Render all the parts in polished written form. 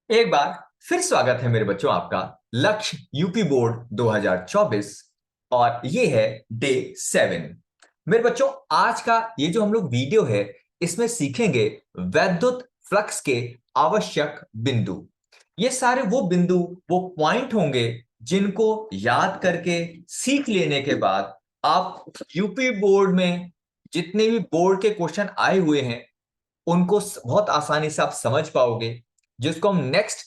एक बार फिर स्वागत है मेरे बच्चों आपका लक्ष्य यूपी बोर्ड 2024 और ये है डे 7। मेरे बच्चों आज का ये जो हम लोग वीडियो है इसमें सीखेंगे वैद्युत फ्लक्स के आवश्यक बिंदु। ये सारे वो बिंदु वो पॉइंट होंगे जिनको याद करके सीख लेने के बाद आप यूपी बोर्ड में जितने भी बोर्ड के क्वेश्चन आए हुए हैं उनको बहुत आसानी से आप समझ पाओगे, जिसको हम नेक्स्ट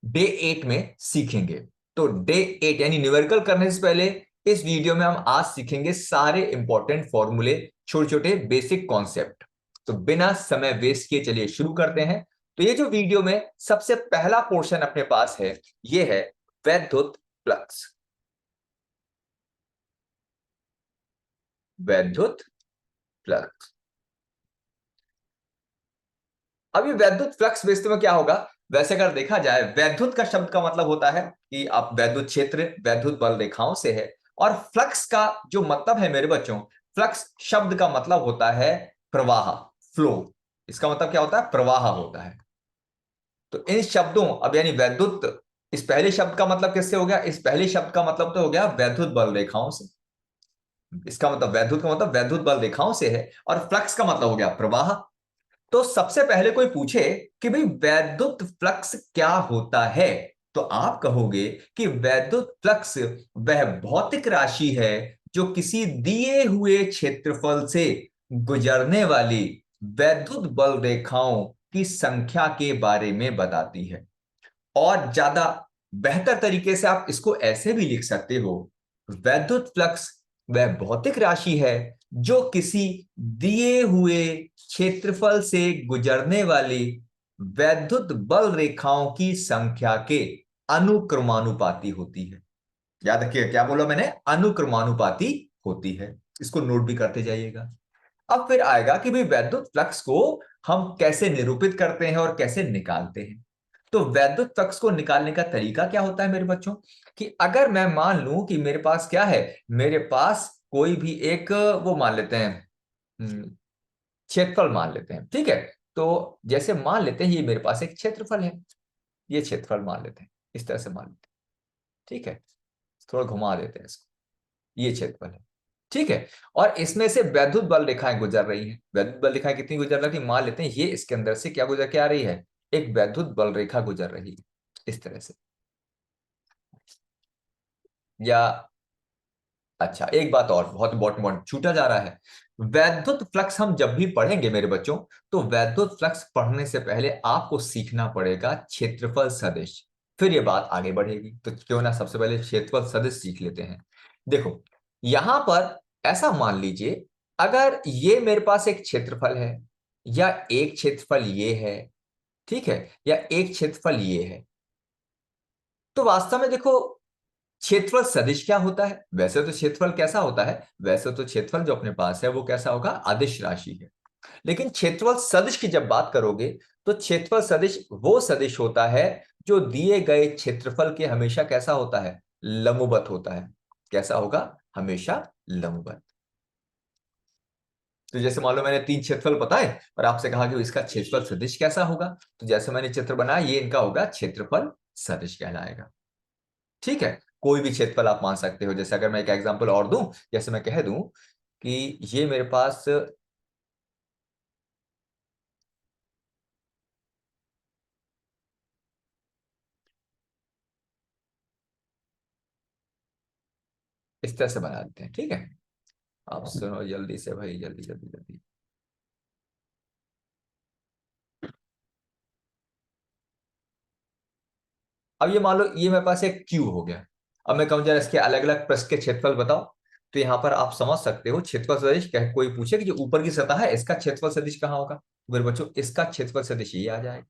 डे 8 में सीखेंगे। तो डे 8 यानी न्यूमेरिकल करने से पहले इस वीडियो में हम आज सीखेंगे सारे इंपॉर्टेंट फॉर्मूले, छोटे छोटे बेसिक कॉन्सेप्ट। तो बिना समय वेस्ट किए चलिए शुरू करते हैं। तो ये जो वीडियो में सबसे पहला पोर्शन अपने पास है ये है वैद्युत फ्लक्स। वैद्युत फ्लक्स। अब ये वैद्युत फ्लक्स बेचते में क्या होगा? वैसे अगर देखा जाए वैद्युत का शब्द का मतलब होता है कि आप वैद्युत क्षेत्र वैद्युत बल रेखाओं से है, और फ्लक्स का जो मतलब है मेरे बच्चों, फ्लक्स शब्द का मतलब होता है प्रवाह, फ्लो। इसका मतलब क्या होता है? प्रवाह होता है। तो इन शब्दों, अब यानी वैद्युत, इस पहले शब्द का मतलब किससे हो गया? इस पहले शब्द का मतलब तो हो गया वैद्युत बल रेखाओं से। इसका मतलब वैद्युत का मतलब वैद्युत बल रेखाओं से है, और फ्लक्स का मतलब हो गया प्रवाह। तो सबसे पहले कोई पूछे कि भाई वैद्युत फ्लक्स क्या होता है, तो आप कहोगे कि वैद्युत फ्लक्स वह भौतिक राशि है जो किसी दिए हुए क्षेत्रफल से गुजरने वाली वैद्युत बल रेखाओं की संख्या के बारे में बताती है। और ज्यादा बेहतर तरीके से आप इसको ऐसे भी लिख सकते हो, वैद्युत फ्लक्स वह भौतिक राशि है जो किसी दिए हुए क्षेत्रफल से गुजरने वाली वैद्युत बल रेखाओं की संख्या के अनुक्रमानुपाती होती है। याद रखिए क्या बोला मैंने? अनुक्रमानुपाती होती है। इसको नोट भी करते जाइएगा। अब फिर आएगा कि भाई वैद्युत फ्लक्स को हम कैसे निरूपित करते हैं और कैसे निकालते हैं। तो वैद्युत फ्लक्स को निकालने का तरीका क्या होता है मेरे बच्चों, कि अगर मैं मान लूं कि मेरे पास क्या है, मेरे पास कोई भी एक, वो मान लेते हैं, क्षेत्रफल मान लेते हैं, ठीक है। तो जैसे मान लेते हैं ये मेरे पास एक क्षेत्रफल है, ये क्षेत्रफल मान लेते हैं, इस तरह से मान लेते हैं, ठीक है। थोड़ा घुमा देते हैं इसको, ये क्षेत्रफल है, ठीक है। और इसमें से वैद्युत बल रेखाएं गुजर रही हैं। वैद्युत बल रेखाएं कितनी गुजर रही थी? मान लेते हैं ये इसके अंदर से क्या गुजर के आ रही है? एक वैद्युत बल रेखा गुजर रही है इस तरह से। या अच्छा, एक बात और बहुत इंपॉर्टेंट छूटा जा रहा है। वैद्युत फ्लक्स हम जब भी पढ़ेंगे मेरे बच्चों, तो वैद्युत फ्लक्स पढ़ने से पहले आपको सीखना पड़ेगा क्षेत्रफल सदिश, फिर ये बात आगे बढ़ेगी। तो क्यों ना सबसे पहले क्षेत्रफल सदिश सीख लेते हैं। देखो यहां पर ऐसा मान लीजिए, अगर ये मेरे पास एक क्षेत्रफल है, या एक क्षेत्रफल ये है, ठीक है, या एक क्षेत्रफल ये है, तो वास्तव में देखो क्षेत्रफल सदिश क्या होता है? वैसे तो क्षेत्रफल कैसा होता है? वैसे तो क्षेत्रफल जो अपने पास है वो कैसा होगा? अदिश राशि है। लेकिन क्षेत्रफल सदिश की जब बात करोगे, तो क्षेत्रफल सदिश वो सदिश होता है जो दिए गए क्षेत्रफल के हमेशा कैसा होता है? लंबवत होता है। कैसा होगा? हमेशा लंबवत। तो जैसे मान लो मैंने 3 क्षेत्रफल बताए और आपसे कहा कि इसका क्षेत्रफल सदिश कैसा होगा, तो जैसे मैंने चित्र बनाया ये इनका होगा क्षेत्रफल सदिश कहलाएगा, ठीक है। कोई भी क्षेत्रफल आप मान सकते हो। जैसे अगर मैं एक एग्जांपल और दूं, जैसे मैं कह दूं कि ये मेरे पास इस तरह से बना देते हैं, ठीक है। आप सुनो जल्दी से भाई, जल्दी जल्दी जल्दी। अब ये मान लो ये मेरे पास एक क्यूब हो गया। अब मैं कहूं जरा इसके अलग अलग पृष्ठ के क्षेत्रफल बताओ। तो यहां पर आप समझ सकते हो क्षेत्रफल सदिश कोई पूछे कि जो ऊपर की सतह है इसका क्षेत्रफल सदिश कहां होगा, तो मेरे बच्चों इसका क्षेत्रफल सदिश ये आ जाएगा।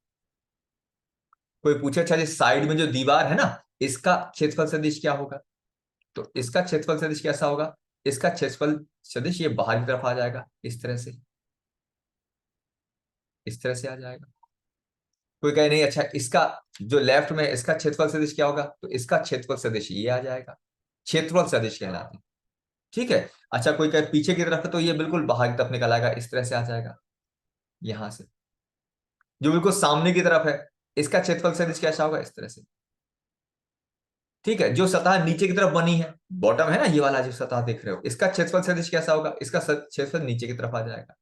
कोई पूछे अच्छा जिस साइड में जो दीवार है ना, इसका क्षेत्रफल सदिश क्या होगा, तो इसका क्षेत्रफल सदिश कैसा होगा? इसका क्षेत्रफल सदिश ये बाहर की तरफ आ जाएगा, इस तरह से, इस तरह से आ जाएगा। कोई कहे नहीं अच्छा इसका जो लेफ्ट में इसका क्षेत्रफल सदिश क्या होगा, तो इसका क्षेत्रफल सदिश ये आ जाएगा। क्षेत्रफल सदिश कहलाते हैं, ठीक है। अच्छा कोई कहे पीछे की तरफ है, तो ये बिल्कुल बाहर की तरफ निकल आएगा, इस तरह से आ जाएगा। यहां से जो बिल्कुल सामने की तरफ है, इसका क्षेत्रफल सदिश कैसा होगा? इस तरह से। ठीक है, जो सतह नीचे की तरफ बनी है, बॉटम है ना ये वाला जो सतह देख रहे हो, इसका क्षेत्रफल सदिश कैसा होगा? इसका क्षेत्रफल नीचे की तरफ आ जाएगा।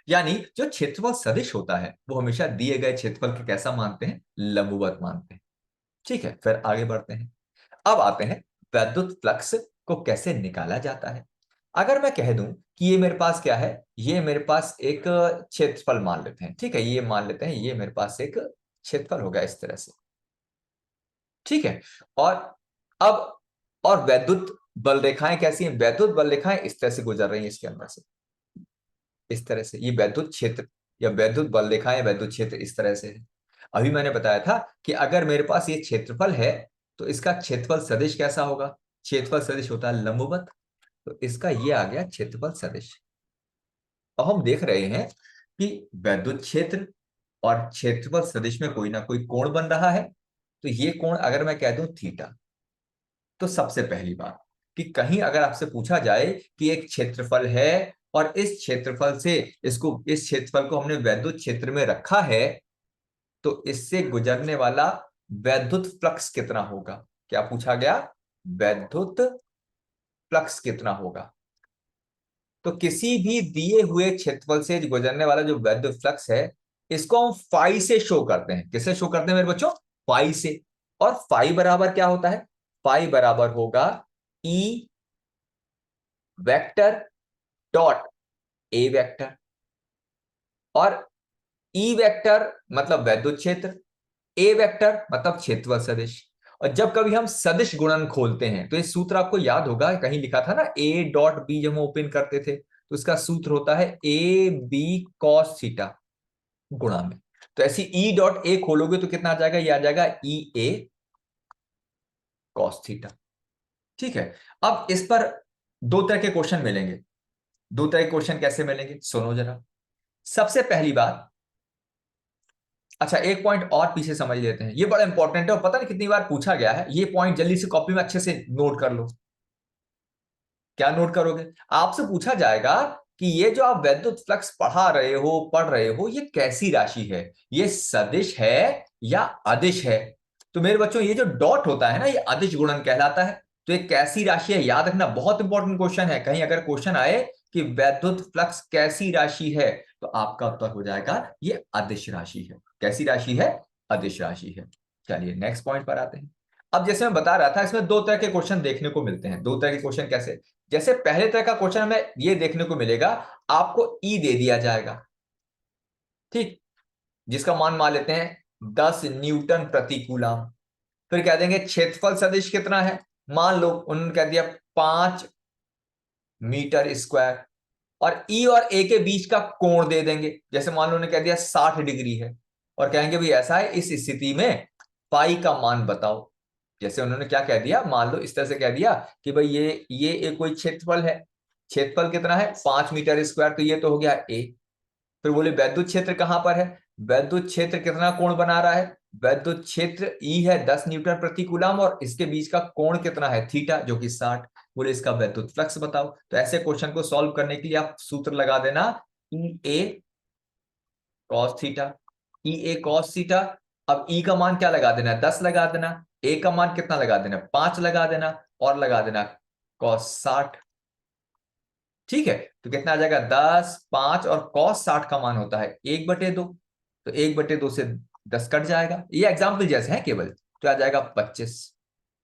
यानी जो क्षेत्रफल सदिश होता है वो हमेशा दिए गए क्षेत्रफल के कैसा मानते हैं? लंबवत मानते हैं। ठीक है, फिर आगे बढ़ते हैं। अब आते हैं वैद्युत फ्लक्स को कैसे निकाला जाता है। अगर मैं कह दूं कि ये मेरे पास क्या है, ये मेरे पास एक क्षेत्रफल मान लेते हैं। ठीक है, ये मान लेते हैं ये मेरे पास एक क्षेत्रफल होगा इस तरह से। ठीक है, और अब और वैद्युत बल रेखाएं कैसी हैं? वैद्युत बल रेखाएं इस तरह से गुजर रही हैं इसके अंदर से, इस तरह से। ये वैद्युत क्षेत्र या वैद्युत बल रेखाएं, वैद्युत क्षेत्र इस तरह से है। अभी मैंने बताया था कि अगर मेरे पास ये क्षेत्रफल है तो इसका क्षेत्रफल सदिश कैसा होगा? क्षेत्रफल सदिश होता है लंबवत। तो इसका ये आ गया क्षेत्रफल सदिश। अब हम देख रहे हैं कि वैद्युत क्षेत्र और क्षेत्रफल सदिश में कोई ना कोई कोण बन रहा है। तो ये कोण अगर मैं कह दूं थीटा, तो सबसे पहली बात कि कहीं अगर आपसे पूछा जाए कि एक क्षेत्रफल है और इस क्षेत्रफल से इस क्षेत्रफल को हमने वैद्युत क्षेत्र में रखा है, तो इससे गुजरने वाला वैद्युत फ्लक्स कितना होगा? क्या पूछा गया? वैद्युत फ्लक्स कितना होगा? तो किसी भी दिए हुए क्षेत्रफल से गुजरने वाला जो वैद्युत फ्लक्स है, इसको हम फाई से शो करते हैं। किससे शो करते हैं मेरे बच्चों? फाई से। और फाई बराबर क्या होता है? फाई बराबर होगा ई वेक्टर डॉट ए वेक्टर। और ई वेक्टर मतलब वैद्युत क्षेत्र, ए वेक्टर मतलब क्षेत्रफल सदिश। और जब कभी हम सदिश गुणन खोलते हैं तो ये सूत्र आपको याद होगा, कहीं लिखा था ना, ए डॉट बी। जब हम ओपन करते थे तो इसका सूत्र होता है ए बी कॉस थीटा गुणा में। तो ऐसी ई डॉट ए खोलोगे तो कितना आ जाएगा? ये आ जाएगा ई ए कॉस थीटा। ठीक है, अब इस पर दो तरह के क्वेश्चन मिलेंगे। दो तरह के क्वेश्चन कैसे मिलेंगे सुनो जरा। सबसे पहली बात, अच्छा एक पॉइंट और पीछे समझ लेते हैं, ये बड़ा इंपॉर्टेंट है और पता नहीं कितनी बार पूछा गया है। ये पॉइंट जल्दी से कॉपी में अच्छे से नोट कर लो। क्या नोट करोगे? आपसे पूछा जाएगा कि ये जो आप वैद्युत फ्लक्स पढ़ रहे हो, ये कैसी राशि है? ये सदिश है या अदिश है? तो मेरे बच्चों ये जो डॉट होता है ना, ये अदिश गुणन कहलाता है। तो ये कैसी राशि है याद रखना, बहुत इंपॉर्टेंट क्वेश्चन है। कहीं अगर क्वेश्चन आए कि वैद्युत फ्लक्स कैसी राशि है, तो आपका उत्तर हो जाएगा ये अदिश राशि है। कैसी राशि है? अदिश राशि है। चलिए नेक्स्ट पॉइंट पर आते हैं। अब जैसे मैं बता रहा था, इसमें दो तरह के क्वेश्चन देखने को मिलते हैं। दो तरह के क्वेश्चन कैसे? जैसे पहले तरह का क्वेश्चन हमें ये देखने को मिलेगा, आपको ई दे दिया जाएगा, ठीक, जिसका मान लेते हैं 10 न्यूटन प्रति कूलम। फिर कह देंगे क्षेत्रफल सदिश कितना है? मान लो उन्होंने कह दिया 5 मीटर स्क्वायर। और ई और ए के बीच का कोण दे देंगे, जैसे मान लो उन्होंने कह दिया 60 डिग्री है। और कहेंगे भाई ऐसा है, इस स्थिति में पाई का मान बताओ। जैसे उन्होंने क्या कह दिया, मान लो इस तरह से कह दिया कि भाई ये एक कोई क्षेत्रफल है। क्षेत्रफल कितना है? 5 मीटर स्क्वायर। तो ये तो हो गया ए। फिर बोले वैद्युत क्षेत्र कहां पर है? वैद्युत क्षेत्र कितना कोण बना रहा है? वैद्युत क्षेत्र ई है 10 न्यूटन प्रति कूलम और इसके बीच का कोण कितना है? थीटा, जो कि 60। बोले इसका वैद्युत फ्लक्स बताओ। तो ऐसे क्वेश्चन को सॉल्व करने के लिए आप सूत्र लगा देना ई ए कॉस थीटा। ई ए कॉस थीटा। अब ई का मान क्या लगा देना? 10 लगा देना। ए का मान कितना लगा देना? 5 लगा देना। और लगा देना कॉस 60। ठीक है, तो कितना आ जाएगा? 10, 5 और कॉस 60 का मान होता है 1/2। तो 1/2 से 10 कट जाएगा। ये एग्जाम्पल जैसे है केवल। तो आ जाएगा 25।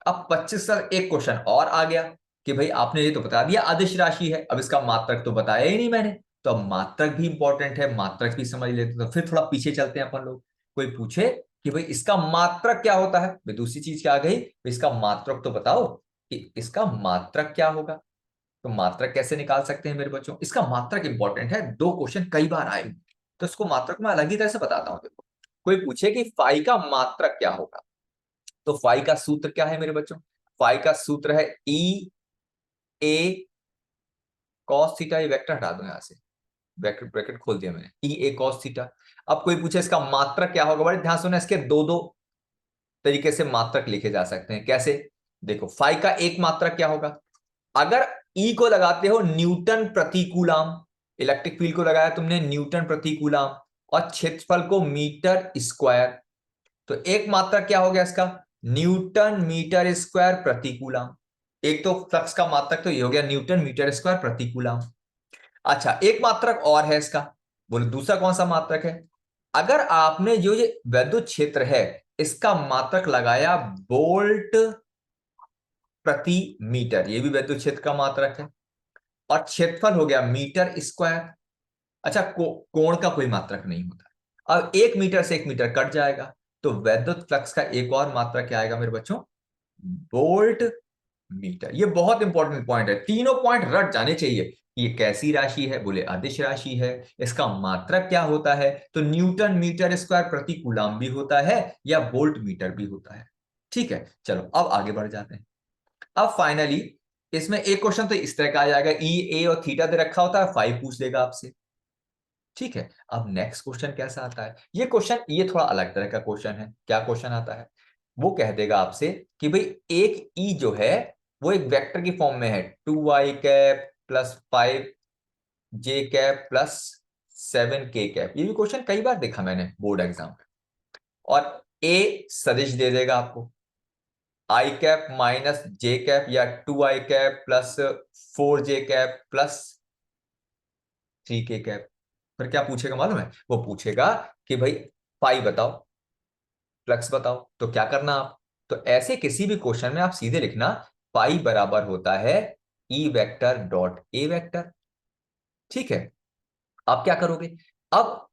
अब 25 का एक क्वेश्चन और आ गया कि भाई आपने ये तो बता दिया अदिश राशि है, अब इसका मात्रक तो बताया ही नहीं मैंने। तो अब मात्रक भी इंपॉर्टेंट है, मात्रक भी समझ लेते। तो फिर थोड़ा पीछे चलते हैं अपन लोग। कोई पूछे कि भाई इसका मात्रक क्या होता है, भाई दूसरी चीज क्या आ गई, इसका मात्रक तो बताओ कि इसका मात्रक क्या होगा। तो मात्रक कैसे निकाल सकते हैं मेरे बच्चों? इसका मात्रक इंपॉर्टेंट है, दो क्वेश्चन कई बार आए। तो इसको मात्रक में अलग ही तरह से बताता हूं। देखो, कोई पूछे कि फाई का मात्रक क्या होगा, तो फाई का सूत्र क्या है मेरे बच्चों? फाई का सूत्र है ई ए कॉस थीटा। ये वेक्टर हटा दो यहां से, वेक्टर ब्रैकेट खोल दिया मैंने, ई ए कॉस थीटा। अब कोई पूछे इसका मात्रक क्या होगा, बड़े ध्यान सुना, इसके दो दो तरीके से मात्रक लिखे जा सकते हैं। कैसे? देखो, फाई का एक मात्रक क्या होगा? अगर ई को लगाते हो न्यूटन प्रति कूलम, इलेक्ट्रिक फील्ड को लगाया तुमने न्यूटन प्रति कूलम, और क्षेत्रफल को मीटर स्क्वायर, तो एक मात्रक क्या हो गया इसका, न्यूटन मीटर स्क्वायर प्रति कूलम। एक तो फ्लक्स का मात्रक तो ये हो गया न्यूटन मीटर स्क्वायर प्रति कूलम। अच्छा, एक मात्रक और है इसका, बोले दूसरा कौन सा मात्रक है। अगर आपने जो ये वैद्युत क्षेत्र है इसका मात्रक लगाया वोल्ट प्रति मीटर, ये भी वैद्युत क्षेत्र का मात्रक है, और क्षेत्रफल हो गया मीटर स्क्वायर। अच्छा, कोण का कोई मात्रक नहीं होता। अब 1 मीटर से 1 मीटर कट जाएगा, तो वैद्युत फ्लक्स का एक और मात्रक क्या आएगा मेरे बच्चों, वोल्ट मीटर। ये बहुत इंपॉर्टेंट पॉइंट है, तीनों पॉइंट रट जाने चाहिए। ये कैसी राशि है, बोले अदिश राशि है। इसका मात्रक क्या होता है, तो न्यूटन मीटर स्क्वायर प्रति कूलम भी होता है या वोल्ट मीटर भी होता है। ठीक है, चलो अब आगे बढ़ जाते हैं। अब फाइनली इसमें एक क्वेश्चन तो इस तरह का आ जाएगा, ई ए और थीटा दे रखा होता है, फाइव पूछ लेगा आपसे। ठीक है, अब नेक्स्ट क्वेश्चन कैसा आता है, ये क्वेश्चन ये थोड़ा अलग तरह का क्वेश्चन है। क्या क्वेश्चन आता है, वो कह देगा आपसे कि भाई एक ई जो है वो एक वेक्टर की फॉर्म में है, 2i cap plus 5j cap plus 7k cap. ये भी क्वेश्चन कई बार देखा मैंने बोर्ड एग्जाम में। और ए सदिश दे देगा आपको, i cap minus j cap या 2i cap plus 4j cap plus 3k cap. फिर क्या पूछेगा मालूम है, वो पूछेगा कि भाई पाई बताओ, फ्लक्स बताओ। तो क्या करना आप, तो ऐसे किसी भी क्वेश्चन में आप सीधे लिखना पाई बराबर होता है E vector dot A vector. ठीक है, आप क्या करोगे, अब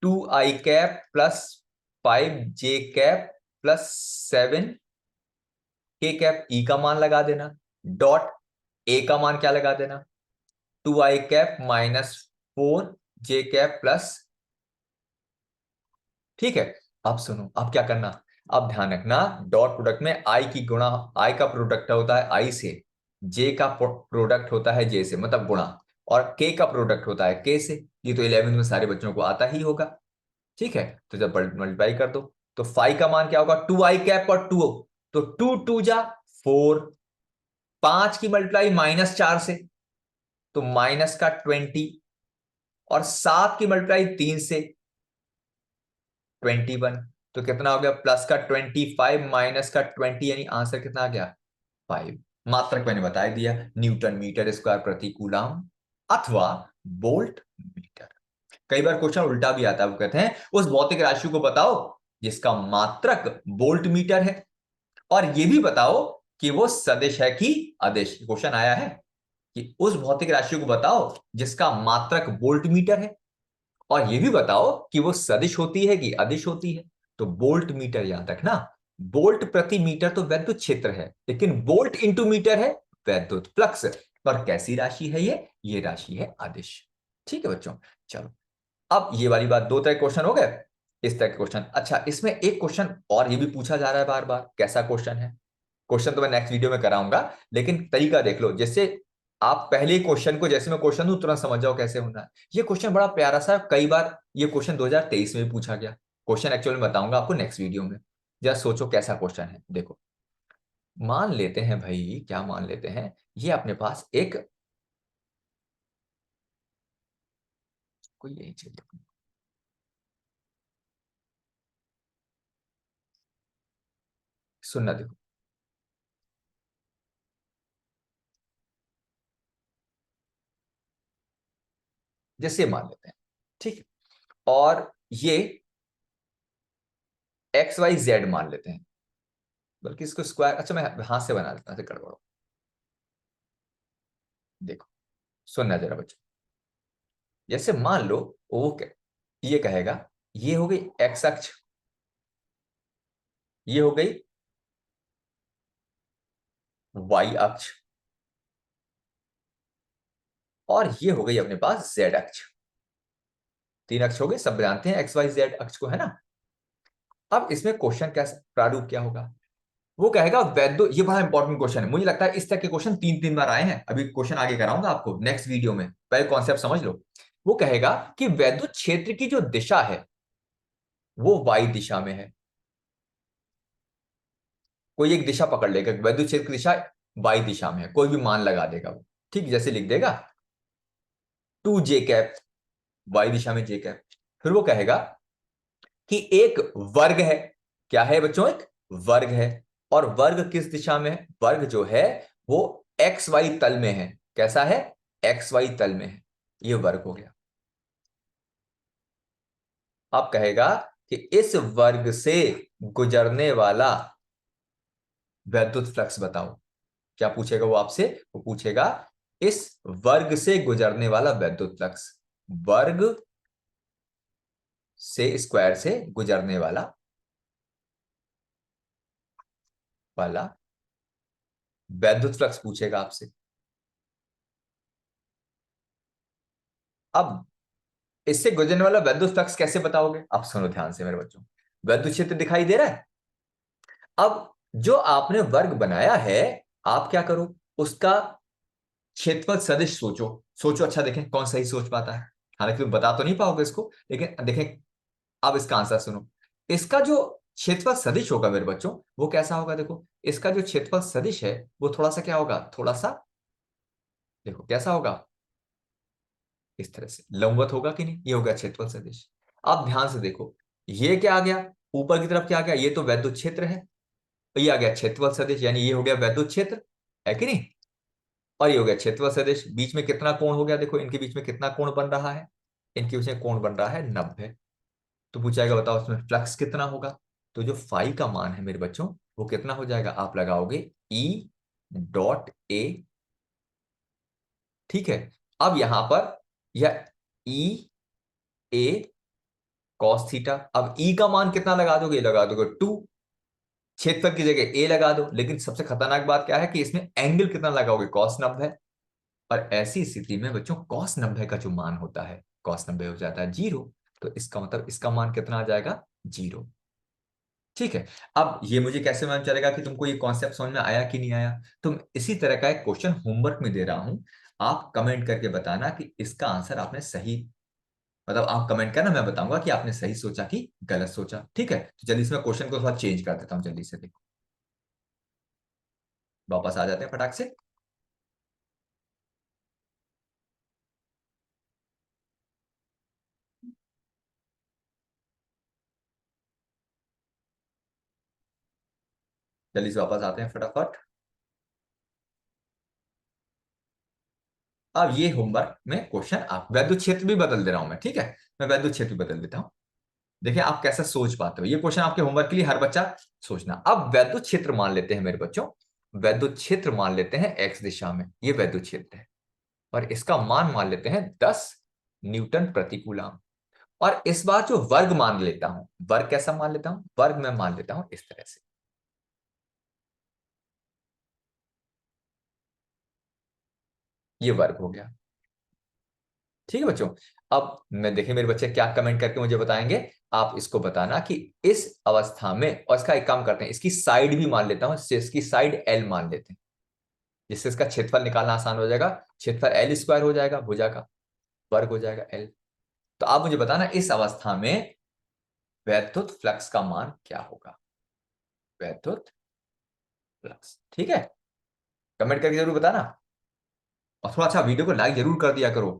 2i cap plus 5j cap plus 7k cap E का मान लगा देना, डॉट ए का मान क्या लगा देना, 2i cap minus 4j cap plus. ठीक है, अब सुनो, अब क्या करना, अब ध्यान रखना डॉट प्रोडक्ट में आई की गुणा, आई का प्रोडक्ट होता है आई से, जे का प्रोडक्ट होता है जे से मतलब गुणा, और के का प्रोडक्ट होता है के से। ये तो 11वीं में सारे बच्चों को आता ही होगा। ठीक है, तो जब मल्टीप्लाई कर दो तो फाइव का मान क्या होगा, 2i कैप और 2, तो 2 2 जा 4, 5 की मल्टीप्लाई -4 से तो माइनस का 20, और 7 की मल्टीप्लाई 3 से 21, तो कितना हो गया प्लस का 25 माइनस का 20, यानी आंसर कितना आ गया 5। मात्रक मैंने बता दिया, न्यूटन मीटर स्क्वायर प्रति कूलम अथवा वोल्ट मीटर। कई बार क्वेश्चन उल्टा भी आता है, वो कहते हैं उस भौतिक राशि को बताओ जिसका मात्रक वोल्ट मीटर है, और ये भी बताओ कि वो सदिश है कि अदिश। क्वेश्चन आया है कि उस भौतिक राशि को बताओ जिसका मात्रक वोल्ट मीटर है, और ये भी बताओ कि वो सदिश होती है कि अदिश होती है। तो वोल्ट मीटर याद रखना, वोल्ट प्रति मीटर तो वैद्युत क्षेत्र है, लेकिन वोल्ट इंटू मीटर है वैद्युत फ्लक्स। और कैसी राशि है ये राशि है अदिश। ठीक है बच्चों, चलो अब ये वाली बात, दो तरह क्वेश्चन हो गए, इस तरह के क्वेश्चन। अच्छा, इसमें एक क्वेश्चन और ये भी पूछा जा रहा है बार बार, कैसा क्वेश्चन है, क्वेश्चन तो मैं नेक्स्ट वीडियो में कराऊंगा, लेकिन तरीका देख लो, जैसे आप पहले क्वेश्चन को, जैसे मैं क्वेश्चन दूं तुरंत समझ जाओ कैसे होना है। ये क्वेश्चन बड़ा प्यारा सा है, कई बार ये क्वेश्चन 2023 में भी पूछा गया। क्वेश्चन एक्चुअली में बताऊंगा आपको नेक्स्ट वीडियो में। जरा सोचो कैसा क्वेश्चन है, देखो मान लेते हैं भाई, क्या मान लेते हैं, ये अपने पास एक कोई यही चाहिए, सुनना देखो, जैसे मान लेते हैं, ठीक है, और ये एक्स वाई जेड मान लेते हैं, बल्कि इसको स्क्वायर, अच्छा मैं हाथ से बना लेता हूं, गड़बड़। देखो सुनना जरा बच्चों, जैसे मान लो वो ये कहेगा, ये हो गई एक्स अक्ष, ये हो गई वाई अक्ष, और ये हो गई अपने पास जेड अक्ष। तीन अक्ष हो गए, सब जानते हैं एक्स वाई जेड अक्ष को, है ना। अब इसमें क्वेश्चन कैसा, प्रारूप क्या होगा, वो कहेगा वैद्युत, ये बड़ा इंपॉर्टेंट क्वेश्चन है, मुझे लगता है इस तरह के क्वेश्चन 3 3 बार आए हैं। अभी क्वेश्चन आगे कराऊंगा आपको नेक्स्ट वीडियो में, पहले कॉन्सेप्ट समझ लो। वो कहेगा कि वैद्युत क्षेत्र की जो दिशा है वो वाई दिशा में है। कोई एक दिशा पकड़ लेगा, वैद्युत क्षेत्र की दिशा वाई दिशा में है, कोई भी मान लगा देगा वो। ठीक, जैसे लिख देगा 2j कैप, वाई दिशा में j कैप। फिर वो कहेगा कि एक वर्ग है। क्या है बच्चों? एक वर्ग है। और वर्ग किस दिशा में है? वर्ग जो है वो एक्स वाई तल में है। कैसा है? एक्स वाई तल में है। ये वर्ग हो गया। अब कहेगा कि इस वर्ग से गुजरने वाला वैद्युत फ्लक्स बताओ। क्या पूछेगा वो आपसे? वो पूछेगा इस वर्ग से गुजरने वाला वैद्युत फ्लक्स। वर्ग से स्क्वायर से गुजरने वाला वाला वैद्युत फ्लक्स पूछेगा आपसे। अब इससे गुजरने वाला वैद्युत फ्लक्स कैसे बताओगे? अब सुनो ध्यान से मेरे बच्चों। वैद्युत क्षेत्र दिखाई दे रहा है। अब जो आपने वर्ग बनाया है, आप क्या करो, उसका क्षेत्रफल सदिश सोचो। सोचो, अच्छा देखें कौन सही सोच पाता है। हालांकि तुम बता तो नहीं पाओगे इसको, लेकिन देखें। अब इसका आंसर सुनो। इसका जो क्षेत्रफल सदिश होगा मेरे बच्चों, वो कैसा होगा? देखो, इसका जो क्षेत्रफल सदिश है वो थोड़ा सा क्या होगा? थोड़ा सा, देखो कैसा होगा, इस तरह से लंबवत होगा कि नहीं। ये होगा क्षेत्रफल सदिश। अब ध्यान से देखो, ये क्या आ गया ऊपर की तरफ? क्या आ गया? ये तो वैद्युत क्षेत्र है। तो ये आ गया क्षेत्रफल सदिश, यानी ये हो गया वैद्युत क्षेत्र, है कि नहीं। और ये हो गया क्षेत्रफल सदिश। बीच में कितना कोण हो गया? देखो इनके बीच में कितना कोण बन रहा है? इनके बीच में कोण बन रहा है 90। तो पूछाएगा बताओ उसमें फ्लक्स कितना होगा? तो जो फाई का मान है मेरे बच्चों, वो कितना हो जाएगा? आप लगाओगे ई डॉट ए। ठीक है। अब यहां पर यह ई ए कॉस थीटा। अब ई का मान कितना लगा दोगे? लगा दोगे 2। क्षेत्रफल की जगह ए लगा दो। लेकिन सबसे खतरनाक बात क्या है कि इसमें एंगल कितना लगाओगे? कॉस 90। और ऐसी स्थिति में बच्चों कॉस 90 का जो मान होता है, कॉस 90 हो जाता है 0। तो इसका मतलब इसका मान कितना आ जाएगा? 0। ठीक है। अब ये मुझे कैसे मालूम चलेगा कि तुमको ये कॉन्सेप्ट समझ में आया कि नहीं आया? तुम इसी तरह का एक क्वेश्चन होमवर्क में दे रहा हूं। आप कमेंट करके बताना कि इसका आंसर आपने सही, मतलब आप कमेंट करना, मैं बताऊंगा कि आपने सही सोचा कि गलत सोचा। ठीक है। तो जल्दी से मैं क्वेश्चन को थोड़ा चेंज कर देता हूं। जल्दी से देखो, वापस आ जाते हैं फटाक से। जल्दी से वापस आते हैं फटाफट। अब ये होमवर्क में क्वेश्चन, आप वैद्युत क्षेत्र भी बदल दे रहा हूं मैं। ठीक है, मैं वैद्युत क्षेत्र भी बदल देता हूं। देखिए आप कैसा सोच पाते हो। ये क्वेश्चन आपके होमवर्क के लिए, हर बच्चा सोचना। अब वैद्युत क्षेत्र मान लेते हैं मेरे बच्चों, वैद्युत क्षेत्र मान लेते हैं एक्स दिशा में, ये वैद्युत क्षेत्र है। और इसका मान लेते हैं 10 न्यूटन प्रति कूलम। और इस बार जो वर्ग मान लेता हूं, वर्ग कैसा मान लेता हूं? वर्ग में मान लेता हूं इस तरह से। ये वर्ग हो गया। ठीक है बच्चों। अब मैं देखिए मेरे बच्चे क्या कमेंट करके मुझे बताएंगे। आप इसको बताना कि इस अवस्था में, और इसका एक काम करते हैं, इसकी साइड भी मान लेता हूं, इसकी साइड एल मान लेते हैं, जिससे इसका क्षेत्रफल निकालना आसान हो जाएगा। क्षेत्रफल एल स्क्वायर हो जाएगा, भुजा का वर्ग हो जाएगा एल। तो आप मुझे बताना इस अवस्था में वैद्युत फ्लक्स का मान क्या होगा? वैद्युत फ्लक्स। ठीक है, कमेंट करके जरूर बताना। और थोड़ा अच्छा वीडियो को लाइक जरूर कर दिया करो।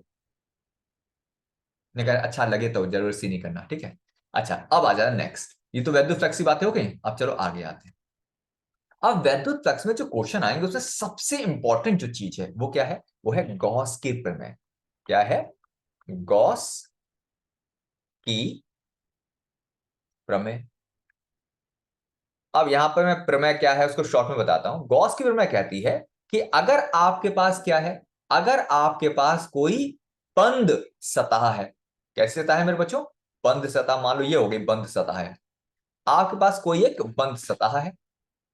नहीं, अगर अच्छा लगे तो जरूर सी नहीं करना। ठीक है। अच्छा, अब आ जाए नेक्स्ट। ये तो वैद्युत फ्लक्स की बातें हो गई। अब चलो आगे आते हैं। अब वैद्युत फ्लक्स में जो क्वेश्चन आएंगे उसमें सबसे इंपॉर्टेंट जो चीज है वो क्या है? वो है गॉस की प्रमेय। क्या है? गॉस की प्रमेय। अब यहां पर मैं प्रमेय क्या है उसको शॉर्ट में बताता हूं। गॉस की प्रमेय कहती है कि अगर आपके पास क्या है, अगर आपके पास कोई बंद सतह है। कैसी सतह है मेरे बच्चों? बंद सतह। मान लो ये हो गई बंद सतह है। आपके पास कोई एक बंद सतह है।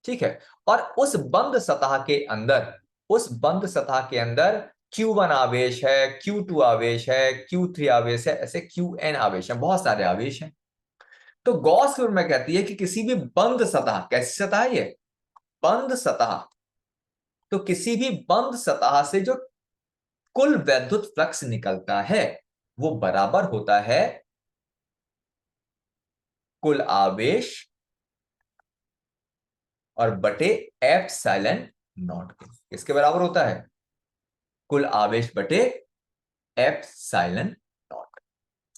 ठीक है। और उस बंद सतह के अंदर, उस बंद सतह के अंदर Q1 आवेश है, Q2 आवेश है, Q3 आवेश है, ऐसे Qn आवेश है, बहुत सारे आवेश हैं। तो गॉस की प्रमेय कहती है कि किसी भी बंद सतह, कैसी सतह है ये? बंद सतह। तो किसी भी बंद सतह से जो कुल वैद्युत फ्लक्स निकलता है वो बराबर होता है कुल आवेश और बटे एप्सिलॉन नॉट के। किसके बराबर होता है? कुल आवेश बटे एप्सिलॉन नॉट।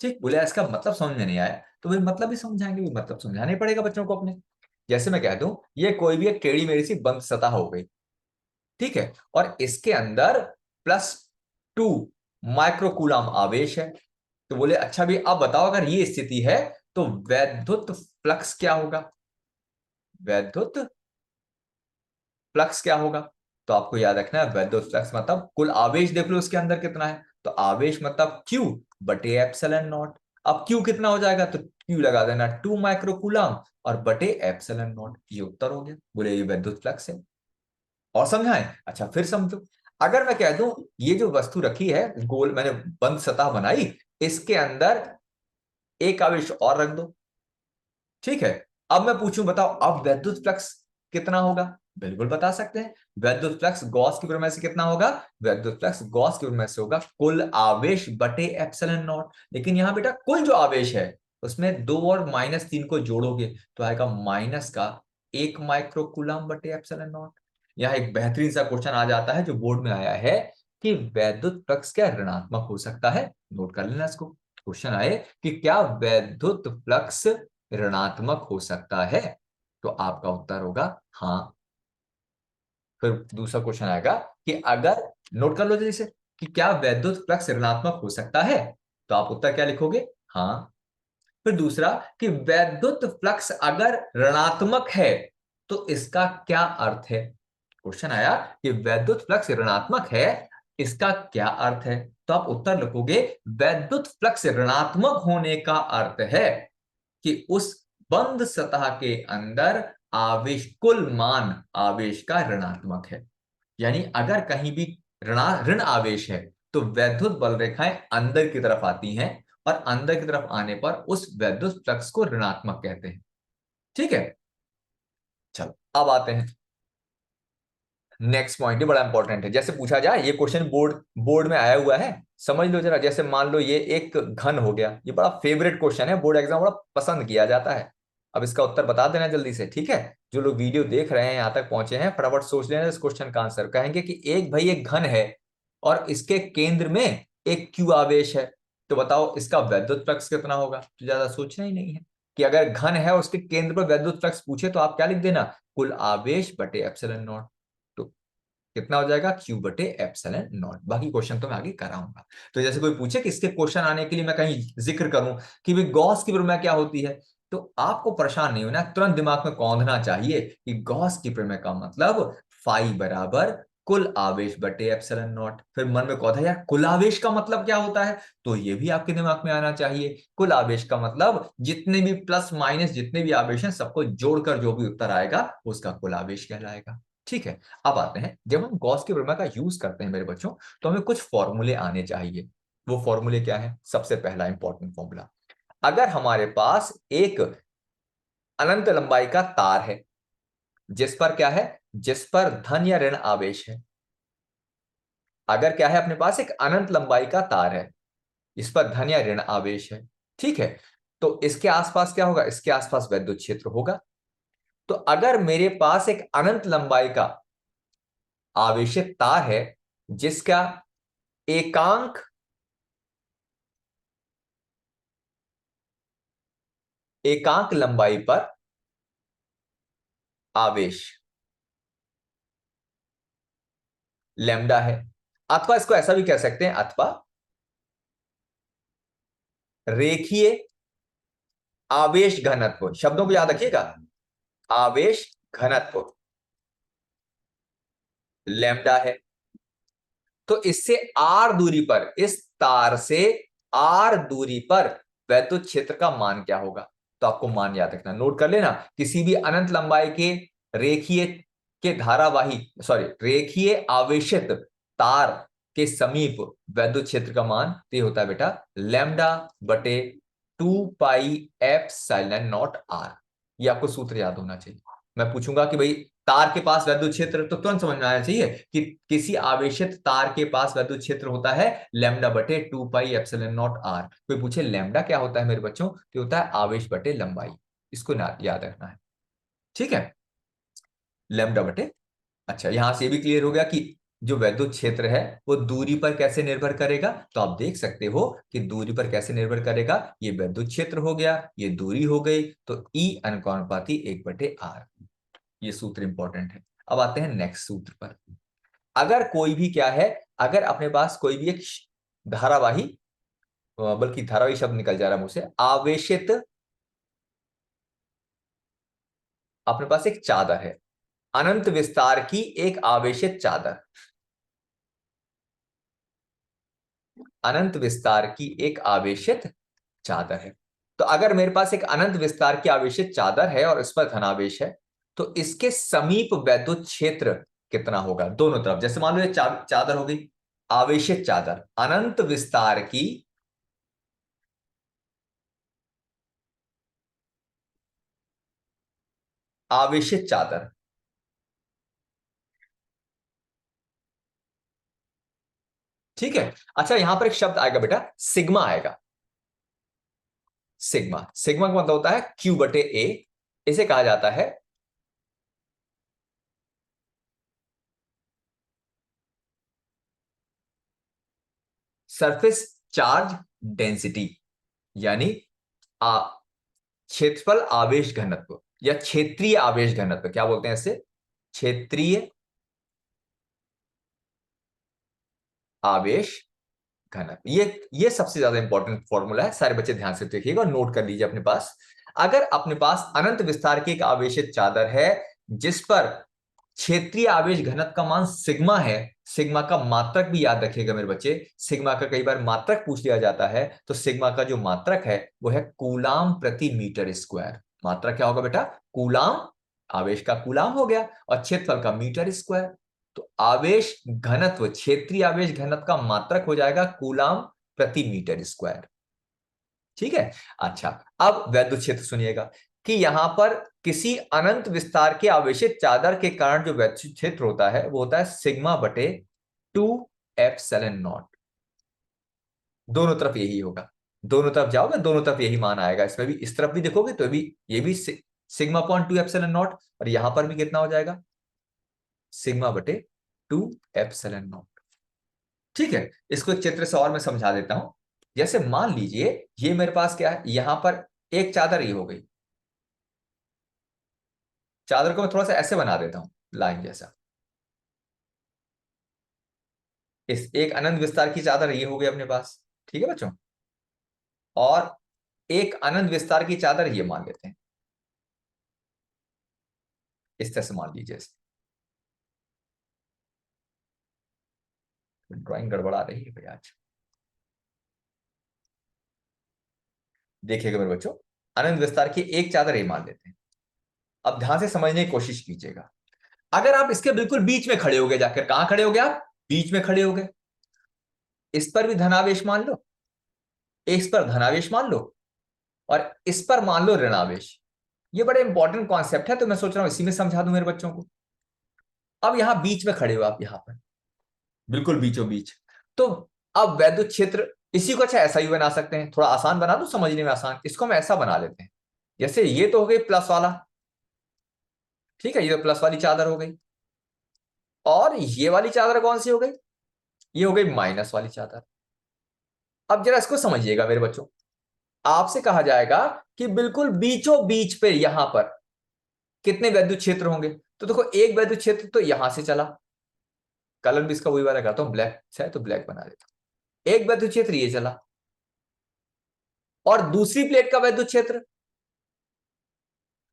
ठीक, बोले इसका मतलब समझ में नहीं आया तो भाई मतलब भी समझाएंगे, भी मतलब समझाना ही पड़ेगा बच्चों को अपने। जैसे मैं कह दूं ये कोई भी एक टेढ़ी मेढ़ी सी बंद सतह हो गई, ठीक है, और इसके अंदर +2 माइक्रोकूलम आवेश है। तो बोले अच्छा भी अब बताओ अगर ये स्थिति है तो वैद्युत फ्लक्स क्या होगा, वैद्युत फ्लक्स क्या होगा। तो आपको याद रखना है वैद्युत फ्लक्स मतलब कुल आवेश देख लो उसके अंदर कितना है, तो आवेश मतलब Q बटे एप्सिलॉन नॉट। अब Q कितना हो जाएगा, तो Q लगा देना 2 माइक्रोकूलम और बटे एप्सिलॉन नॉट, ये उत्तर हो गया। बोले ये वैद्युत फ्लक्स है। और समझाएं, अच्छा फिर समझो, अगर मैं कह दूं ये जो वस्तु रखी है गोल, मैंने बंद सतह बनाई, इसके अंदर एक आवेश और रख दो, ठीक है। अब मैं पूछूं बताओ अब वैद्युत फ्लक्स कितना होगा, बिल्कुल बता सकते हैं। वैद्युत फ्लक्स गॉस की प्रमेय से कितना होगा, वैद्युत फ्लक्स गॉस की प्रमेय से होगा कुल आवेश बटे एप्सिलॉन नॉट। लेकिन यहां बेटा कुल जो आवेश है उसमें 2 और -3 को जोड़ोगे तो आएगा -1 माइक्रोकूलम बटे एप्सिलॉन नॉट। यहाँ एक बेहतरीन सा क्वेश्चन आ जाता है जो बोर्ड में आया है कि वैद्युत फ्लक्स क्या ऋणात्मक हो सकता है, नोट कर लेना इसको। क्वेश्चन आए कि क्या वैद्युत फ्लक्स ऋणात्मक हो सकता है, तो आपका उत्तर होगा हाँ। फिर दूसरा क्वेश्चन आएगा कि अगर, नोट कर लो जल्दी से, कि क्या वैद्युत फ्लक्स ऋणात्मक हो सकता है, तो आप उत्तर क्या लिखोगे, हाँ। फिर दूसरा कि वैद्युत फ्लक्स अगर ऋणात्मक है तो इसका क्या अर्थ है। क्वेश्चन आया कि वैद्युत फ्लक्स ऋणात्मक है, इसका क्या अर्थ है, तो आप उत्तर लिखोगे वैद्युत फ्लक्स ऋणात्मक होने का अर्थ है कि उस बंद सतह के अंदर आवेश, कुल मान आवेश का ऋणात्मक है। यानी अगर कहीं भी ऋण आवेश है तो वैद्युत बल रेखाएं अंदर की तरफ आती हैं और अंदर की तरफ आने पर उस वैद्युत फ्लक्स को ऋणात्मक कहते हैं, ठीक है। चलो अब आते हैं नेक्स्ट पॉइंट, ये बड़ा इंपॉर्टेंट है। जैसे पूछा जाए, ये क्वेश्चन बोर्ड बोर्ड में आया हुआ है, समझ लो जरा। जैसे मान लो ये एक घन हो गया, ये बड़ा फेवरेट क्वेश्चन है, बोर्ड एग्जाम बड़ा पसंद किया जाता है। अब इसका उत्तर बता देना जल्दी से, ठीक है। जो लोग वीडियो देख रहे हैं यहां तक पहुंचे हैं फटाफट सोच लेना इस क्वेश्चन का आंसर। कहेंगे कि एक भाई एक घन है और इसके केंद्र में एक क्यू आवेश है, तो बताओ इसका वैद्युत फ्लक्स कितना होगा। तो ज्यादा सोचना ही नहीं है कि अगर घन है उसके केंद्र पर वैद्युत फ्लक्स पूछे तो आप क्या लिख देना, कुल आवेश बटे एप्सिलॉन नॉट। तो कितना हो जाएगा, Q बटे एप्सिलॉन नॉट। बाकी क्वेश्चन तो मैं आगे कराऊंगा। तो जैसे कोई पूछे कि इसके क्वेश्चन आने के लिए मैं कहीं जिक्र करूं कि भाई गॉस की प्रमेय क्या होती है, तो आपको परेशान नहीं होना, तुरंत दिमाग में कौंधना चाहिए कि गॉस की प्रमेय का मतलब फाई बराबर कुल आवेश बटे एप्सिलॉन नॉट। फिर मन में कौधा यार कुल आवेश का मतलब क्या होता है, तो ये भी आपके दिमाग में आना चाहिए। कुल आवेश का मतलब जितने भी प्लस माइनस जितने भी आवेश हैं सबको जोड़कर जो भी उत्तर आएगा उसका कुल आवेश कहलाएगा, ठीक है। अब आते हैं, जब हम गॉस के प्रमेय का यूज करते हैं मेरे बच्चों, तो हमें कुछ फॉर्मूले आने चाहिए। वो फॉर्मूले क्या है, सबसे पहला इंपॉर्टेंट फॉर्मूला, अगर हमारे पास एक अनंत लंबाई का तार है जिस पर क्या है, जिस पर धन या ऋण आवेश है। अगर क्या है, अपने पास एक अनंत लंबाई का तार है इस पर धन या ऋण आवेश है, ठीक है। तो इसके आसपास क्या होगा, इसके आसपास वैद्युत क्षेत्र होगा। तो अगर मेरे पास एक अनंत लंबाई का आवेशित तार है जिसका एकांक एकांक लंबाई पर आवेश लैम्डा है, अथवा इसको ऐसा भी कह सकते हैं, अथवा रेखीय आवेश घनत्व, शब्दों को याद रखिएगा, आवेश घनत्व लैम्डा है। तो इससे आर दूरी पर, इस तार से आर दूरी पर वैद्युत क्षेत्र का मान क्या होगा। तो आपको मान याद रखना, नोट कर लेना, किसी भी अनंत लंबाई के रेखीय के धारावाही, सॉरी रेखीय आवेशित तार के समीप वैद्युत क्षेत्र का मान तो ये होता है बेटा लैम्डा बटे 2 पाई एप्सिलॉन नॉट आर। ये आपको सूत्र याद होना चाहिए। मैं पूछूंगा कि भाई तार के पास वैद्युत क्षेत्र, तो तुरंत समझ में आना चाहिए कि किसी आवेशित तार के पास वैद्युत क्षेत्र होता है लैम्डा बटे 2 पाई एप्सिलॉन नॉट आर। कोई पूछे लैम्डा क्या होता है मेरे बच्चों, तो होता है आवेश बटे लंबाई, इसको याद रखना है, ठीक है, लैम्डा बटे। अच्छा यहां से ये भी क्लियर हो गया कि जो वैद्युत क्षेत्र है वो दूरी पर कैसे निर्भर करेगा, तो आप देख सकते हो कि दूरी पर कैसे निर्भर करेगा, ये वैद्युत क्षेत्र हो गया, ये दूरी हो गई, तो ई अनुपाती 1/r। ये सूत्र इंपॉर्टेंट है। अब आते हैं नेक्स्ट सूत्र पर। अगर कोई भी क्या है, अगर अपने पास कोई भी एक धारावाही, बल्कि धारावाही शब्द निकल जा रहा है मुझसे, आवेशित, अपने पास एक चादर है, अनंत विस्तार की एक आवेशित चादर, अनंत विस्तार की एक आवेशित चादर है। तो अगर मेरे पास एक अनंत विस्तार की आवेशित चादर है और इस पर धनावेश है, तो इसके समीप वैद्युत क्षेत्र कितना होगा दोनों तरफ। जैसे मान लो ये चादर हो गई, आवेशित चादर, अनंत विस्तार की आवेशित चादर, ठीक है। अच्छा, यहां पर एक शब्द आएगा बेटा, सिग्मा आएगा। सिग्मा, सिग्मा का मतलब होता है Q/A। इसे कहा जाता है सरफेस चार्ज डेंसिटी, यानी क्षेत्रफल आवेश घनत्व या क्षेत्रीय आवेश घनत्व, क्या बोलते हैं इसे, क्षेत्रीय आवेश घनत्व। ये सबसे ज्यादा इंपॉर्टेंट फॉर्मूला है, सारे बच्चे ध्यान से देखिएगा और नोट कर लीजिए अपने पास। अगर अपने पास अनंत विस्तार की एक आवेशित चादर है जिस पर क्षेत्रीय आवेश घनत्व का मान सिग्मा है, सिग्मा का मात्रक भी याद रखिएगा मेरे बच्चे, सिग्मा का कई बार मात्रक पूछ लिया जाता है, तो सिग्मा का जो मात्रक है वो है कूलाम प्रति मीटर स्क्वायर। मात्रक क्या होगा बेटा, कूलाम, आवेश का कूलाम हो गया, और क्षेत्रफल का मीटर स्क्वायर। तो आवेश घनत्व, क्षेत्रीय आवेश घनत्व का मात्रक हो जाएगा कूलाम प्रति मीटर स्क्वायर, ठीक है। अच्छा, अब वैद्युत क्षेत्र सुनिएगा कि यहां पर किसी अनंत विस्तार के आवेशित चादर के कारण जो वैद्युत क्षेत्र होता है वो होता है σ/2 ε0। दोनों तरफ यही होगा, दोनों तरफ जाओगे दोनों तरफ यही मान आएगा, इसमें भी इस तरफ भी देखोगे तो भी ये भी σ/2 ε0, और यहां पर भी कितना हो जाएगा, σ/2 ε0, ठीक है। इसको एक चित्र से और मैं समझा देता हूं। जैसे मान लीजिए ये मेरे पास क्या है, यहां पर एक चादर ये हो गई, चादर को मैं थोड़ा सा ऐसे बना देता हूं, लाइन जैसा, इस एक अनंत विस्तार की चादर ये हो गई अपने पास, ठीक है बच्चों। और एक अनंत विस्तार की चादर ये मान लेते हैं, इस तरह से मान लीजिए। ड्राइंग गड़बड़ा रही है भैया आज, देखिएगा मेरे बच्चों, अनंत विस्तार की एक चादर ये मान लेते हैं। अब ध्यान से समझने की कोशिश कीजिएगा। अगर आप इसके बिल्कुल बीच में खड़े हो गए, जाकर कहां खड़े हो गए आप, बीच में खड़े हो गए, इस पर भी धनावेश मान लो, इस पर धनावेश मान लो, और इस पर मान लो ऋणावेश। ये बड़े इंपॉर्टेंट कॉन्सेप्ट है, तो मैं सोच रहा हूं इसी में समझा दूं मेरे बच्चों को। अब यहां बीच में खड़े हो आप, यहां पर बिल्कुल बीचों बीच, तो अब वैद्युत क्षेत्र, इसी को अच्छा ऐसा ही बना सकते हैं, थोड़ा आसान बना दो, समझने में आसान, इसको हम ऐसा बना लेते हैं। जैसे ये तो हो गई प्लस वाला, ठीक है, ये तो प्लस वाली चादर हो गई, और ये वाली चादर कौन सी हो गई, ये हो गई माइनस वाली चादर। अब जरा इसको समझिएगा मेरे बच्चों, आपसे कहा जाएगा कि बिल्कुल बीचों बीच पे यहां पर कितने वैद्युत क्षेत्र होंगे, तो देखो एक वैद्युत क्षेत्र तो यहां से चला, कलर भी इसका वही वाला करता हूं, ब्लैक है तो ब्लैक बना देता हूं, एक वैद्युत क्षेत्र ये चला, और दूसरी प्लेट का वैद्युत क्षेत्र।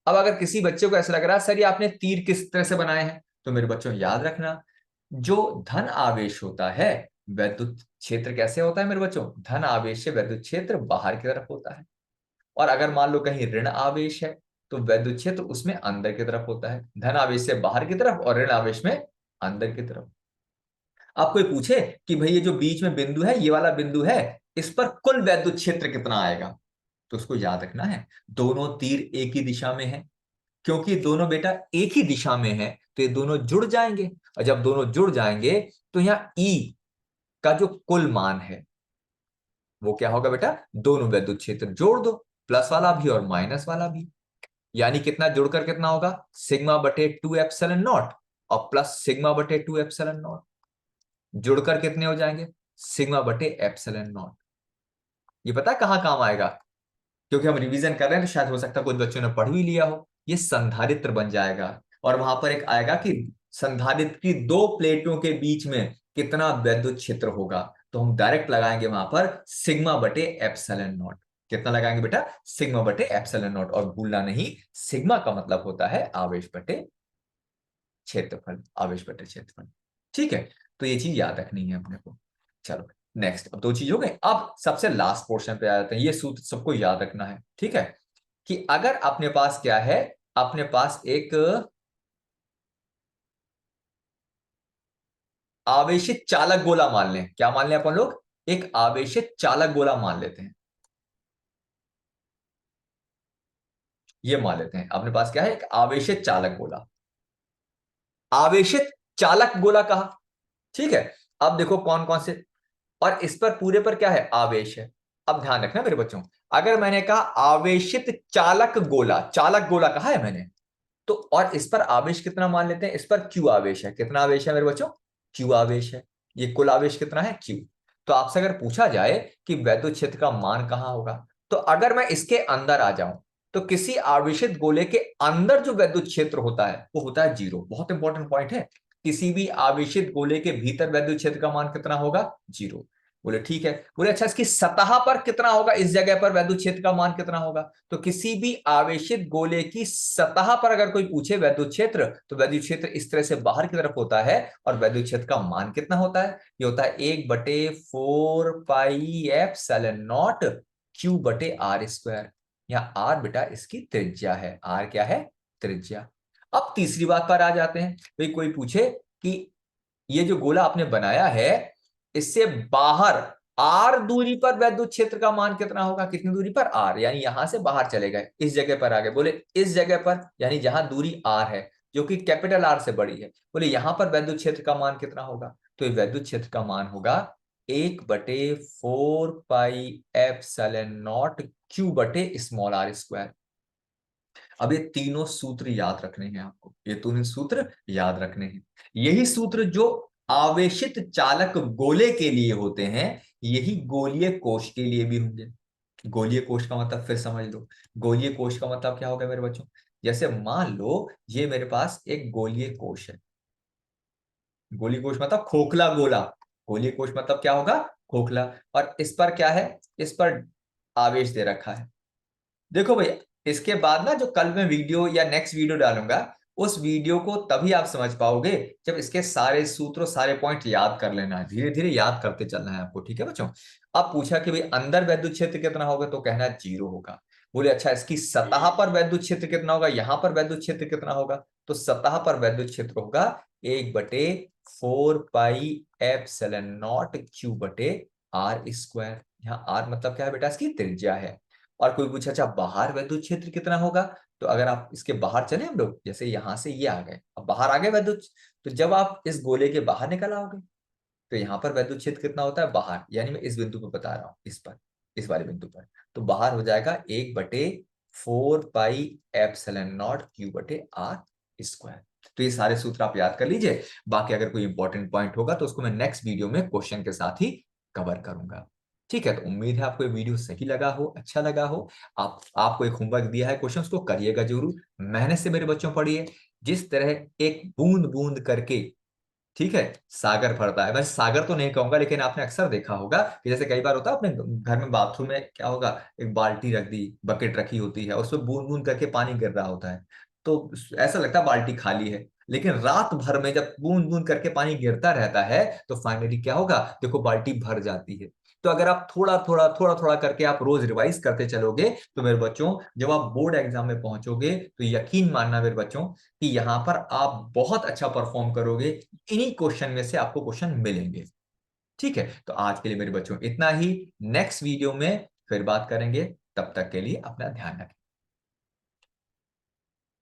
अब अगर किसी बच्चे को ऐसा लग रहा है सर ये आपने तीर किस तरह से बनाए हैं, तो मेरे बच्चों याद रखना, जो धन आवेश होता है, वैद्युत क्षेत्र कैसे होता है मेरे बच्चों, धन आवेश से वैद्युत क्षेत्र बाहर की तरफ होता है, और अगर मान लो कहीं ऋण आवेश है तो वैद्युत क्षेत्र उसमें अंदर की तरफ होता है, धन आवेश से बाहर की तरफ और ऋण आवेश में अंदर की तरफ। आप कोई पूछे कि भाई ये जो बीच में बिंदु है, ये वाला बिंदु है, इस पर कुल वैद्युत क्षेत्र कितना आएगा, तो उसको याद रखना है दोनों तीर एक ही दिशा में है, क्योंकि दोनों बेटा एक ही दिशा में है तो ये दोनों जुड़ जाएंगे, और जब दोनों जुड़ जाएंगे तो यहाँ ई का जो कुल मान है वो क्या होगा बेटा, दोनों वैद्युत क्षेत्र जोड़ दो, प्लस वाला भी और माइनस वाला भी, यानी कितना जुड़कर कितना होगा, σ/2 ε0 और प्लस σ/2 ε0। जुड़कर कितने हो जाएंगे, सिग्मा बटे एप्सिलॉन नॉट। ये पता है कहां काम आएगा, क्योंकि हम रिवीजन कर रहे हैं तो शायद हो सकता है कुछ बच्चों ने पढ़ भी लिया हो। ये संधारित्र बन जाएगा, और वहां पर एक आएगा कि संधारित्र की दो प्लेटों के बीच में कितना वैद्युत क्षेत्र होगा, तो हम डायरेक्ट लगाएंगे वहां पर सिग्मा बटे एप्सिलॉन नॉट। कितना लगाएंगे बेटा, सिग्मा बटे एप्सिलॉन नॉट। और भूलना नहीं, सिग्मा का मतलब होता है आवेश बटे क्षेत्रफल, आवेश बटे क्षेत्रफल। ठीक है, तो ये चीज याद रखनी है अपने को। चलो नेक्स्ट, अब दो चीज हो गई। अब सबसे लास्ट पोर्शन पे आ जाते हैं। ये सूत्र सबको याद रखना है, ठीक है, कि अगर अपने पास क्या है, अपने पास एक आवेशित चालक गोला मान लें। क्या मान लें अपन लोग, एक आवेशित चालक गोला मान लेते हैं। ये मान लेते हैं अपने पास क्या है, एक आवेशित चालक गोला। आवेशित चालक गोला कहा, ठीक है। अब देखो कौन कौन से, और इस पर पूरे पर क्या है, आवेश है। अब ध्यान रखना मेरे बच्चों, अगर मैंने कहा आवेशित चालक गोला, चालक गोला कहा है मैंने, तो और इस पर आवेश कितना मान लेते हैं, इस पर क्यू आवेश है। कितना आवेश है मेरे बच्चों, क्यू आवेश है। ये कुल आवेश कितना है, क्यू। तो आपसे अगर पूछा जाए कि वैद्युत क्षेत्र का मान कहां होगा, तो अगर मैं इसके अंदर आ जाऊं, तो किसी आवेशित गोले के अंदर जो वैद्युत क्षेत्र होता है वो होता है जीरो। बहुत इंपॉर्टेंट पॉइंट है, किसी भी आवेशित गोले के भीतर वैद्युत क्षेत्र का मान कितना होगा, जीरो। बोले ठीक है। बोले अच्छा, इसकी सतह पर कितना होगा, इस जगह पर वैद्युत क्षेत्र का मान कितना होगा। तो किसी भी आवेशित गोले की सतह पर अगर कोई पूछे वैद्युत क्षेत्र, तो वैद्युत क्षेत्र इस तरह से बाहर की तरफ होता है, और वैद्युत क्षेत्र का मान कितना होता है, ये होता है 1/4 पाई एप्सिलॉन नॉट क्यू बटे आर स्क्वायर। यहाँ आर बेटा इसकी त्रिज्या है, आर क्या है, त्रिज्या। अब तीसरी बात पर आ जाते हैं। भाई कोई पूछे कि ये जो गोला आपने बनाया है, इससे बाहर आर दूरी पर वैद्युत क्षेत्र का मान कितना होगा, कितनी दूरी पर, आर, यानी यहां से बाहर चले गए, इस जगह पर आ गए। बोले इस जगह पर, यानी जहां दूरी आर है, जो कि कैपिटल आर से बड़ी है, बोले यहां पर वैद्युत क्षेत्र का मान कितना होगा। तो ये वैद्युत क्षेत्र का मान होगा 1/4 पाई एप्सिलॉन नॉट क्यू बटे स्मॉल आर स्क्वायर। अब ये तीनों सूत्र याद रखने हैं आपको, ये तीनों सूत्र याद रखने हैं। यही सूत्र जो आवेशित चालक गोले के लिए होते हैं, यही गोलीय कोश के लिए भी होंगे। गोलीय कोश का मतलब फिर समझ लो। गोलीय कोश का मतलब क्या होगा मेरे बच्चों, जैसे मान लो ये मेरे पास एक गोलीय कोश है। गोलीय कोश मतलब खोखला गोला। गोलीय कोश मतलब क्या होगा, खोखला। और इस पर क्या है, इस पर आवेश दे रखा है। देखो भैया, इसके बाद ना जो कल मैं वीडियो या नेक्स्ट वीडियो डालूंगा, उस वीडियो को तभी आप समझ पाओगे जब इसके सारे सूत्रों, सारे पॉइंट याद कर लेना है, धीरे धीरे याद करते चलना है आपको, ठीक है बच्चों। अब पूछा कि भाई अंदर वैद्युत क्षेत्र कितना होगा, तो कहना जीरो होगा। बोले अच्छा, इसकी सतह पर वैद्युत क्षेत्र कितना होगा, यहां पर वैद्युत क्षेत्र कितना होगा, तो सतह पर वैद्युत क्षेत्र होगा 1/4 पाई एप्सिलॉन नॉट क्यू बटे आर स्क्वायर। यहाँ आर मतलब क्या है बेटा, इसकी त्रिज्या है। और कोई पूछा अच्छा बाहर वैद्युत क्षेत्र कितना होगा, तो अगर आप इसके बाहर चले, हम लोग जैसे यहां से ये आ गए, अब बाहर आ गए वैद्युत, तो जब आप इस गोले के बाहर निकल आओगे, तो यहाँ पर वैद्युत क्षेत्र कितना होता है बाहर, यानी मैं इस बिंदु पर बता रहा हूँ, इस पर, इस वाले बिंदु पर, तो बाहर हो जाएगा 1/4 पाई एप्सिलॉन नॉट क्यू बटे आर स्क्वायर। तो ये सारे सूत्र आप याद कर लीजिए। बाकी अगर कोई इंपॉर्टेंट पॉइंट होगा तो उसको मैं नेक्स्ट वीडियो में क्वेश्चन के साथ ही कवर करूंगा। ठीक है, तो उम्मीद है आपको ये वीडियो सही लगा हो, अच्छा लगा हो। आपको एक होमवर्क दिया है, क्वेश्चन को करिएगा जरूर, मेहनत से मेरे बच्चों पढ़िए। जिस तरह एक बूंद बूंद करके, ठीक है, सागर भरता है। मैं सागर तो नहीं कहूंगा, लेकिन आपने अक्सर देखा होगा कि जैसे कई बार होता है अपने घर में बाथरूम में क्या होगा, एक बाल्टी रख दी, बकेट रखी होती है, उसमें बूंद बूंद करके पानी गिर रहा होता है, तो ऐसा लगता है बाल्टी खाली है। लेकिन रात भर में जब बूंद बूंद करके पानी गिरता रहता है, तो फाइनली क्या होगा, देखो बाल्टी भर जाती है। तो अगर आप थोड़ा थोड़ा थोड़ा थोड़ा करके आप रोज रिवाइज करते चलोगे, तो मेरे बच्चों जब आप बोर्ड एग्जाम में पहुंचोगे, तो यकीन मानना मेरे बच्चों कि यहां पर आप बहुत अच्छा परफॉर्म करोगे। इन्हीं क्वेश्चन में से आपको क्वेश्चन मिलेंगे। ठीक है, तो आज के लिए मेरे बच्चों इतना ही। नेक्स्ट वीडियो में फिर बात करेंगे, तब तक के लिए अपना ध्यान रखें।